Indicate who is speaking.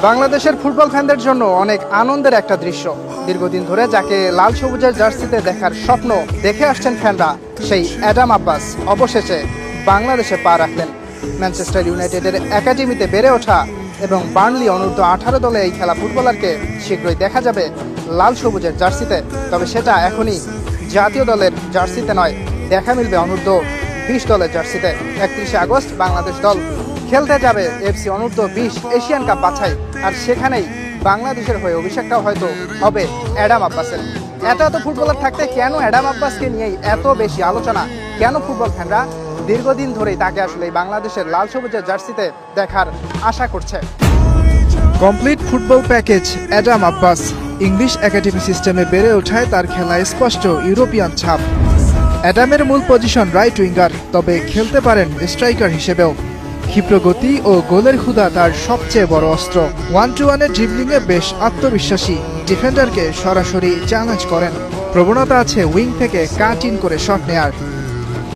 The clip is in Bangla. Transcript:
Speaker 1: বাংলাদেশের ফুটবল ফ্যানদের জন্য অনেক আনন্দের একটা দৃশ্য। দীর্ঘদিন ধরে যাকে লাল সবুজের জার্সিতে দেখার স্বপ্ন দেখে আসছেন ফ্যানরা, সেই অ্যাডাম আব্বাস অবশেষে বাংলাদেশে পা রাখলেন। ম্যানচেস্টার ইউনাইটেডের একাডেমিতে বেড়ে ওঠা এবং বার্নলি অনূর্ধ্ব 18 দলে এই খেলা ফুটবলারকে শীঘ্রই দেখা যাবে লাল সবুজের জার্সিতে। তবে সেটা এখনই জাতীয় দলের জার্সিতে নয়, দেখা মিলবে অনূর্ধ্ব 20 দলের জার্সিতে। 31 আগস্ট বাংলাদেশ দল খেলতে যাবে এফসি অনূর্ধ্ব 20 এশিয়ান কাপ বাছাই, আর সেখানেই বাংলাদেশের হয়ে অভিষেকটাও হয়তো হবে অ্যাডাম আব্বাসের। এত ফুটবলার থাকতে কেন অ্যাডাম আব্বাসকে নিয়েই এত বেশি আলোচনা? কেন ফুটবল ফ্যানরা দীর্ঘদিন ধরেই তাকে আসলে বাংলাদেশের লাল সবুজের জার্সিতে দেখার আশা করছে? Complete football package Adam Abbas. English academy সিস্টেমে বেড়ে ওঠায় তার খেলায় স্পষ্ট ইউরোপিয়ান ছাপ। অ্যাডামের মূল পজিশন রাইট উইঙ্গার, তবে খেলতে পারেন স্ট্রাইকার হিসেবেও। ক্ষিপ্র গতি ও গোলের ক্ষুধা তার সবচেয়ে বড় অস্ত্র। 1-2-1-এর ড্রিবলিংয়ে বেশ আত্মবিশ্বাসী, ডিফেন্ডারকে সরাসরি চ্যালেঞ্জ করেন। প্রবণতা আছে উইং থেকে কাট ইন করে শট নেয়ার।